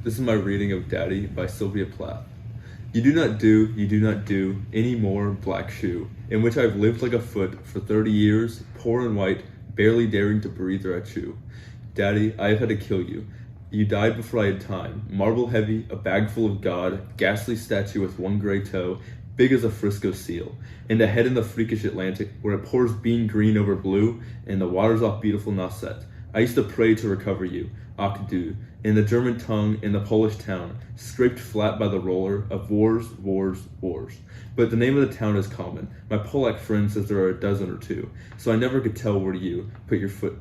This is my reading of Daddy by Sylvia Plath. You do not do any more black shoe, in which I've lived like a foot for 30 years, poor and white, barely daring to breathe or I chew. Daddy, I have had to kill you. You died before I had time, marble heavy, a bag full of God, ghastly statue with one gray toe, big as a Frisco seal, and a head in the freakish Atlantic where it pours bean green over blue, and the waters off beautiful Nauset. I used to pray to recover you, Ach du, in the German tongue, in the Polish town, scraped flat by the roller of wars, wars, wars. But the name of the town is common. My Polack friend says there are a dozen or two, so I never could tell where you put your foot,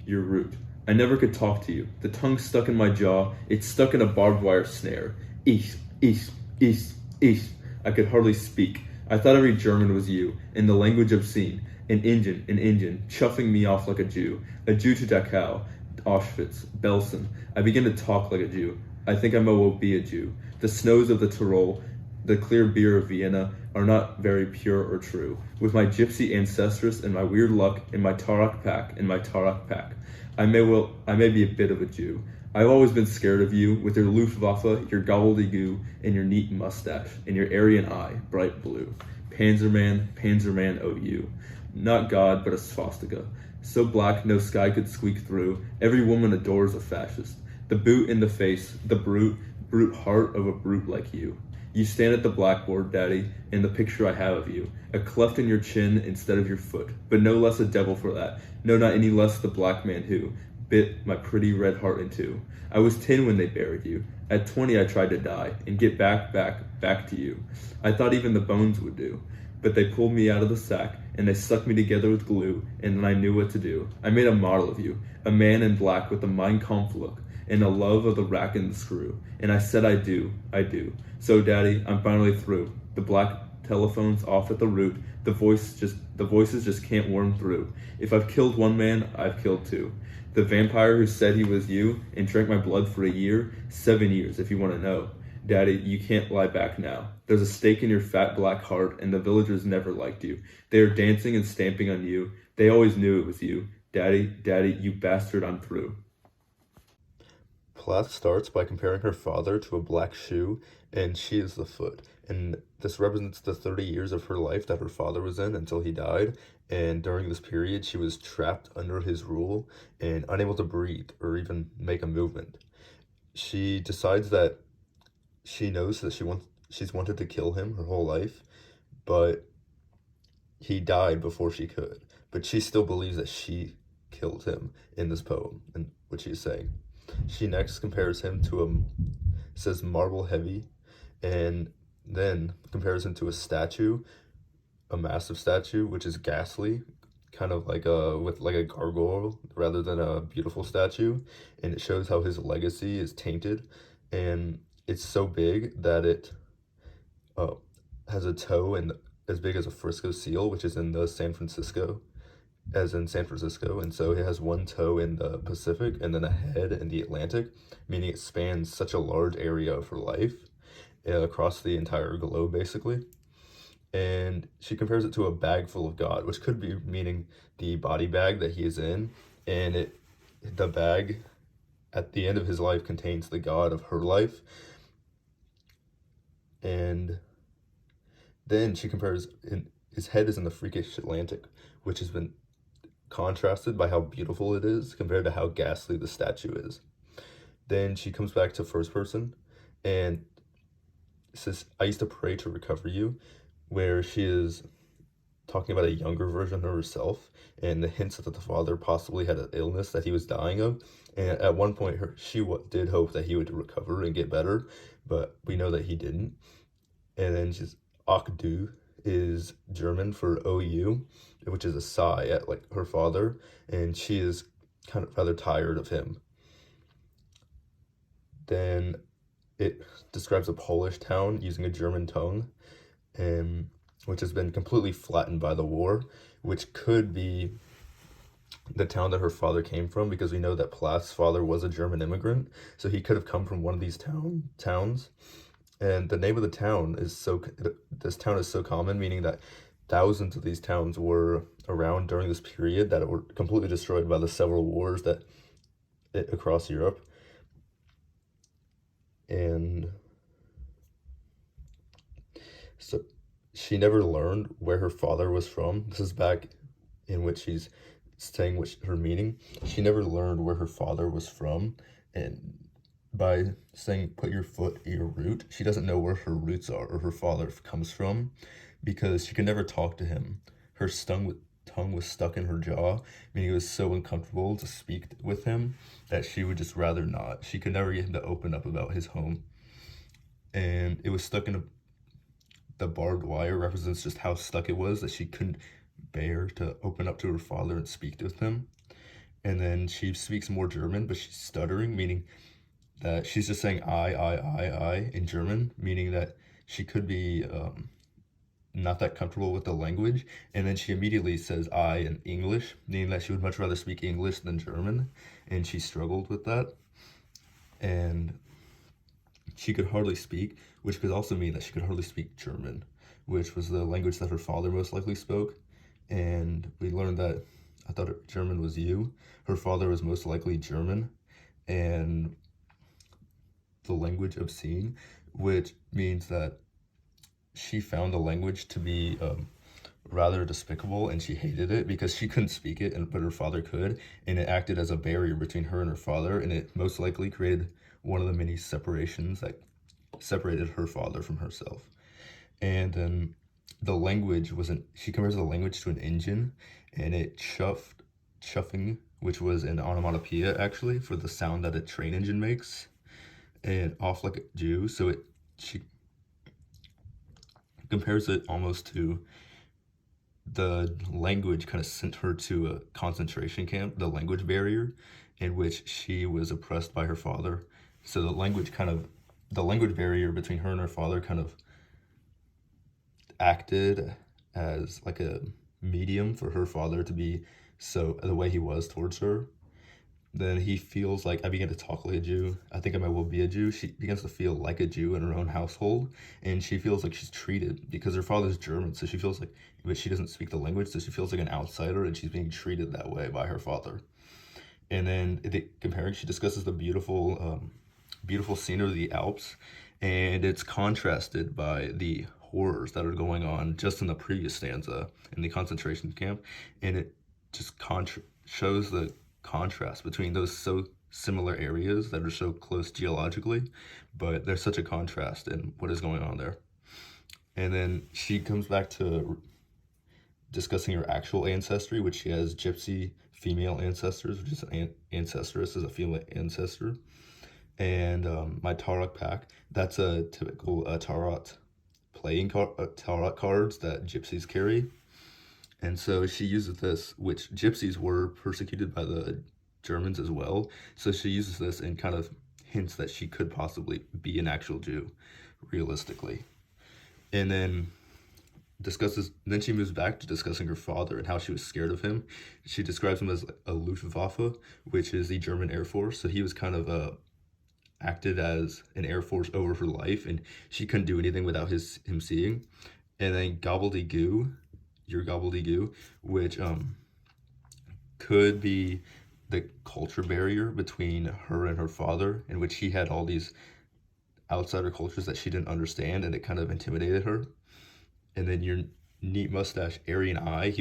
your root. I never could talk to you. The tongue stuck in my jaw, it stuck in a barbed wire snare. East, east, east, east. I could hardly speak. I thought every German was you, in the language obscene. An engine, chuffing me off like a Jew to Dachau, Auschwitz, Belsen. I began to talk like a Jew. I think I will be a Jew. The snows of the Tyrol, the clear beer of Vienna are not very pure or true. With my gypsy ancestress and my weird luck and my Tarak pack, I may be a bit of a Jew. I've always been scared of you, with your Luftwaffe, your gobbledygook, and your neat mustache, and your Aryan eye, bright blue. Panzerman, oh you. Not God, but a swastika. So black no sky could squeak through. Every woman adores a fascist. The boot in the face, the brute heart of a brute like you. You stand at the blackboard, Daddy, in the picture I have of you. A cleft in your chin instead of your foot, but no less a devil for that. No, not any less the black man who bit my pretty red heart in two. I was 10 when they buried you. At 20 I tried to die and get back to you. I thought even the bones would do. But they pulled me out of the sack and they stuck me together with glue, and then I knew what to do. I made a model of you, a man in black with a Mein Kampf look and a love of the rack and the screw. And I said I do. So Daddy, I'm finally through. The black telephone's off at the root. The voices just can't worm through. If I've killed one man, I've killed two. The vampire who said he was you and drank my blood for a year, 7 years if you want to know. Daddy, you can't lie back now. There's a stake in your fat black heart, and the villagers never liked you. They are dancing and stamping on you. They always knew it was you. Daddy, you bastard, I'm through. Plath starts by comparing her father to a black shoe, and she is the foot. And this represents the 30 years of her life that her father was in until he died. And during this period, she was trapped under his rule and unable to breathe or even make a movement. She decides that she knows that she's wanted to kill him her whole life, but he died before she could. But she still believes that she killed him in this poem, and what she's saying. She next compares him to says marble heavy, and then compares him to a statue, a massive statue, which is ghastly, kind of like with like a gargoyle rather than a beautiful statue, and it shows how his legacy is tainted, and it's so big that it uh, has a toe and as big as a Frisco seal, which is in San Francisco, and so it has one toe in the Pacific and then a head in the Atlantic, meaning it spans such a large area of her life across the entire globe, basically. And she compares it to a bag full of God, which could be meaning the body bag that he is in, and the bag at the end of his life contains the God of her life. And then she compares his head is in the freakish Atlantic, which has been contrasted by how beautiful it is compared to how ghastly the statue is. Then she comes back to first person and says, I used to pray to recover you, where she is talking about a younger version of herself and the hints that the father possibly had an illness that he was dying of. And at one point, she did hope that he would recover and get better, but we know that he didn't. And then she's Ach du is German for OU, which is a sigh at like her father, and she is kind of rather tired of him. Then it describes a Polish town using a German tongue, which has been completely flattened by the war, which could be the town that her father came from, because we know that Plath's father was a German immigrant, so he could have come from one of these towns. And the name of the town this town is so common, meaning that thousands of these towns were around during this period that were completely destroyed by the several wars across Europe. And so she never learned where her father was from. This is back in which she's saying which her meaning. She never learned where her father was from, and by saying put your foot at your root, she doesn't know where her roots are or her father comes from, because she could never talk to him. Her tongue was stuck in her jaw, meaning it was so uncomfortable to speak with him that she would just rather not. She could never get him to open up about his home, and it was stuck in the barbed wire represents just how stuck it was that she couldn't bear to open up to her father and speak with him. And then she speaks more German, but she's stuttering, meaning that she's just saying I in German, meaning that she could be not that comfortable with the language. And then she immediately says I in English, meaning that she would much rather speak English than German. And she struggled with that. And she could hardly speak, which could also mean that she could hardly speak German, which was the language that her father most likely spoke. And we learned that I thought German was you. Her father was most likely German, and the language obscene, which means that she found the language to be rather despicable, and she hated it because she couldn't speak it, but her father could, and it acted as a barrier between her and her father, and it most likely created one of the many separations that separated her father from herself. And then the language wasn't, she compares the language to an engine, and it chuffing, which was an onomatopoeia actually for the sound that a train engine makes, and off like a Jew. So she compares it almost to the language kind of sent her to a concentration camp, the language barrier, in which she was oppressed by her father. So the language barrier between her and her father kind of acted as like a medium for her father to be so the way he was towards her. Then he feels like I began to talk like a Jew. I think I might well be a Jew. She begins to feel like a Jew in her own household, and she feels like she's treated because her father's German, so she feels like, but she doesn't speak the language, so she feels like an outsider, and she's being treated that way by her father. And then comparing, she discusses the beautiful scenery of the Alps, and it's contrasted by the horrors that are going on just in the previous stanza in the concentration camp, and it just shows the contrast between those so similar areas that are so close geologically, but there's such a contrast in what is going on there. And then she comes back to discussing her actual ancestry, which she has gypsy female ancestors, which is an ancestress is a female ancestor. And my Tarot pack, that's a typical Tarot Tarot cards that gypsies carry. And so she uses this, which gypsies were persecuted by the Germans as well. So she uses this and kind of hints that she could possibly be an actual Jew, realistically. And then she moves back to discussing her father and how she was scared of him. She describes him as a Luftwaffe, which is the German Air Force. So he was kind of acted as an Air Force over her life, and she couldn't do anything without him seeing. And then gobbledygoo, your gobbledygoo, which could be the culture barrier between her and her father, in which he had all these outsider cultures that she didn't understand, and it kind of intimidated her. And then your neat mustache, Aryan eye,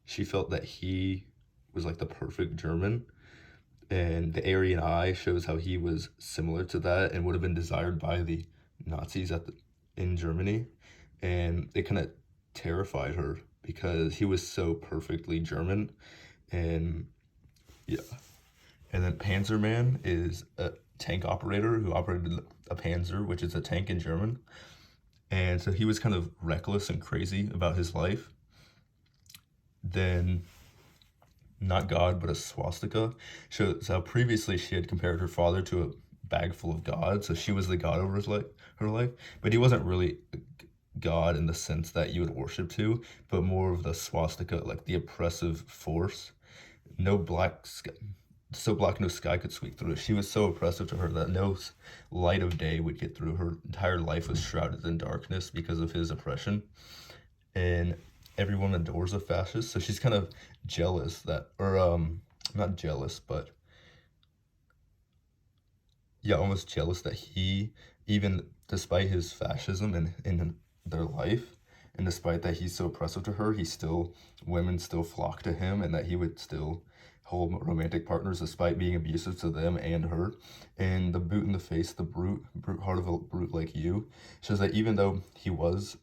she felt that he was like the perfect German, and the Aryan eye shows how he was similar to that and would have been desired by the Nazis in Germany, and it kind of terrified her because he was so perfectly German. And yeah. And then Panzerman is a tank operator who operated a Panzer, which is a tank in German. And so he was kind of reckless and crazy about his life. Then, not God, but a swastika shows how previously she had compared her father to a bag full of God. So she was the God over her life. But he wasn't really God in the sense that you would worship to, but more of the swastika, like the oppressive force. No black sky, so black no sky could sweep through it. She was so oppressive to her that no light of day would get through. Her entire life was shrouded in darkness because of his oppression. And everyone adores a fascist, so she's kind of jealous that, or not jealous, but yeah, almost jealous that he, even despite his fascism in their life, and despite that he's so oppressive to her, women still flock to him, and that he would still hold romantic partners despite being abusive to them and her. And the boot in the face, the brute heart of a brute like you, shows that even though he was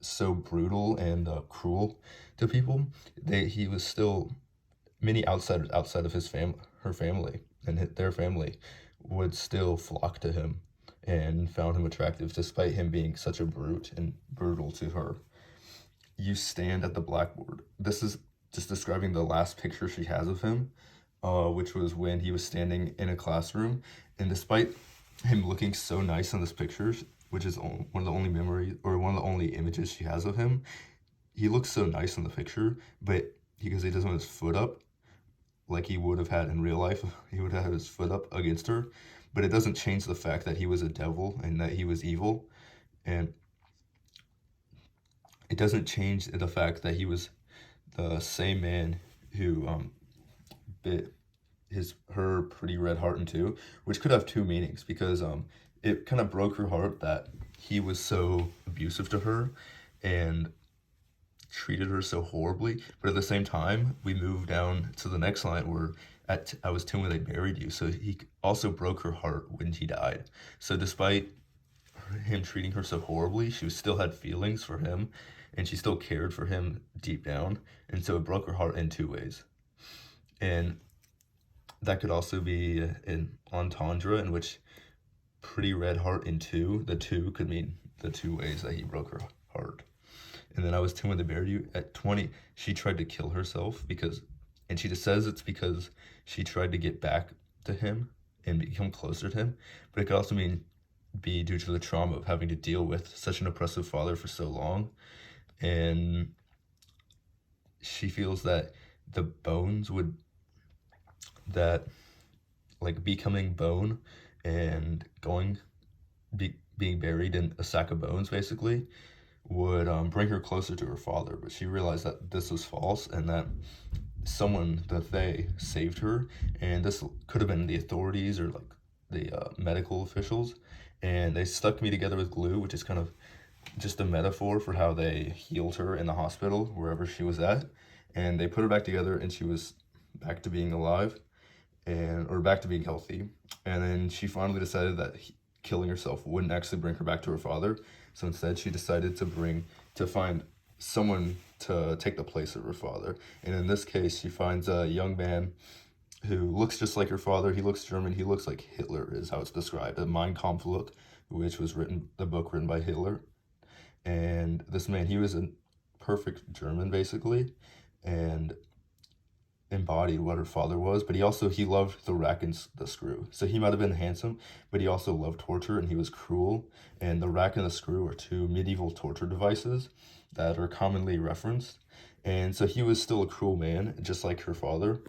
so brutal and cruel to people, he was still many outsiders outside of her family, and their family would still flock to him and found him attractive despite him being such a brute and brutal to her. You stand at the blackboard. This is just describing the last picture she has of him, which was when he was standing in a classroom. And despite him looking so nice in this picture, which is one of the only memories or one of the only images she has of him, he looks so nice in the picture, but because he doesn't have his foot up, like he would have had in real life. He would have his foot up against her, but it doesn't change the fact that he was a devil and that he was evil, and it doesn't change the fact that he was the same man who bit her pretty red heart in two, which could have two meanings because it kind of broke her heart that he was so abusive to her and treated her so horribly. But at the same time, we move down to the next line where I was 10 when they buried you. So he also broke her heart when he died. So despite him treating her so horribly, she still had feelings for him and she still cared for him deep down. And so it broke her heart in two ways. And that could also be an entendre in which pretty red heart in two, the two could mean the two ways that he broke her heart. And then I was 10 when they buried you. At 20, she tried to kill herself and she just says it's because she tried to get back to him and become closer to him. But it could also be due to the trauma of having to deal with such an oppressive father for so long. And she feels that the bones like becoming bone and being buried in a sack of bones, basically, would bring her closer to her father, but she realized that this was false and that they saved her, and this could have been the authorities or like the medical officials, and they stuck me together with glue, which is kind of just a metaphor for how they healed her in the hospital, wherever she was at, and they put her back together and she was back to being alive or back to being healthy. And then she finally decided that killing herself wouldn't actually bring her back to her father. So instead, she decided to find someone to take the place of her father. And in this case, she finds a young man who looks just like her father. He looks German. He looks like Hitler, is how it's described. A Mein Kampf look, which was the book written by Hitler. And this man, he was a perfect German, basically, and embodied what her father was, but he loved the rack and the screw. So he might have been handsome, but he also loved torture and he was cruel. And the rack and the screw are two medieval torture devices that are commonly referenced. And so he was still a cruel man, just like her father.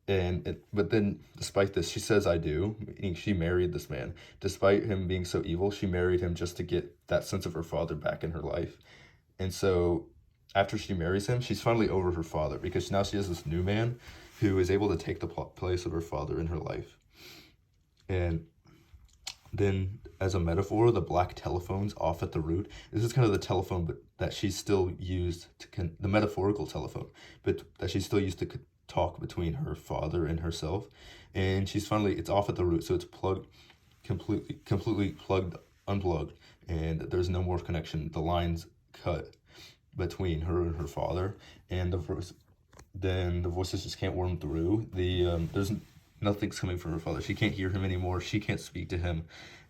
But then, despite this, she says, "I do," meaning she married this man. Despite him being so evil, she married him just to get that sense of her father back in her life. And so after she marries him, she's finally over her father because now she has this new man who is able to take the place of her father in her life. And then, as a metaphor, the black telephone's off at the root. This is kind of the telephone, but that she's still used the metaphorical telephone, but that she's still used to talk between her father and herself. And it's off at the root, so it's completely unplugged, and there's no more connection. The line's cut between her and her father, and the voices just can't worm through. There's nothing's coming from her father. She can't hear him anymore. She can't speak to him,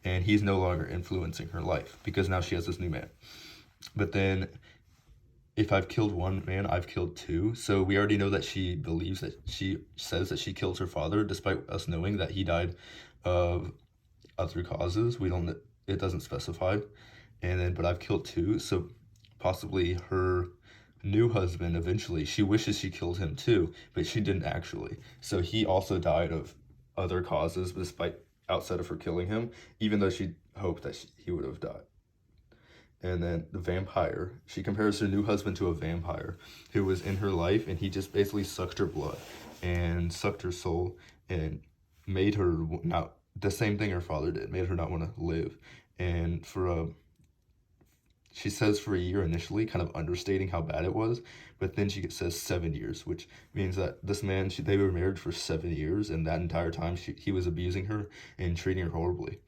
and he's no longer influencing her life because now she has this new man. But then, if I've killed one man, I've killed two. So we already know that she says that she killed her father, despite us knowing that he died of other causes. It doesn't specify. But I've killed two, so possibly her new husband, eventually, she wishes she killed him too, but she didn't actually. So he also died of other causes, despite outside of her killing him, even though she hoped that he would have died. And then the vampire, she compares her new husband to a vampire who was in her life, and he just basically sucked her blood and sucked her soul and made her the same thing her father did, made her not want to live. And she says for a year initially, kind of understating how bad it was, but then she says 7 years, which means that this man, they were married for 7 years, and that entire time he was abusing her and treating her horribly.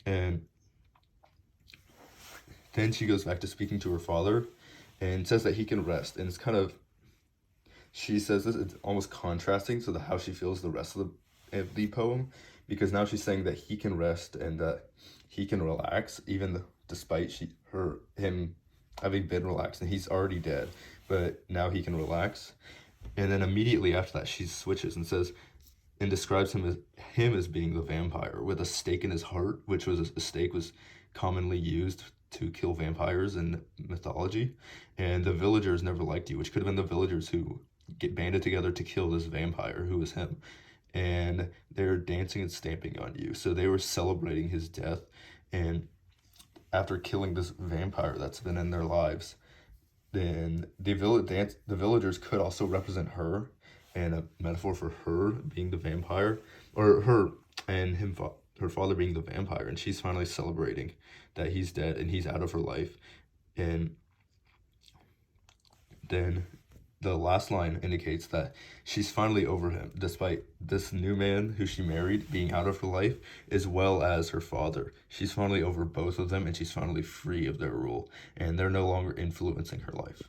And then she goes back to speaking to her father and says that he can rest. And it's kind of, she says this, it's almost contrasting to how she feels the rest of the poem, because now she's saying that he can rest and that he can relax, despite him having been relaxed, and he's already dead, but now he can relax. And then immediately after that, she switches and says, and describes him as being the vampire with a stake in his heart, which was a stake was commonly used to kill vampires in mythology. And the villagers never liked you, which could have been the villagers who get banded together to kill this vampire who was him. And they're dancing and stamping on you. So they were celebrating his death. And after killing this vampire that's been in their lives, then the villagers could also represent her, and a metaphor for her being the vampire, or her and her father being the vampire, and she's finally celebrating that he's dead and he's out of her life. And then the last line indicates that she's finally over him, despite this new man who she married being out of her life, as well as her father. She's finally over both of them, and she's finally free of their rule, and they're no longer influencing her life.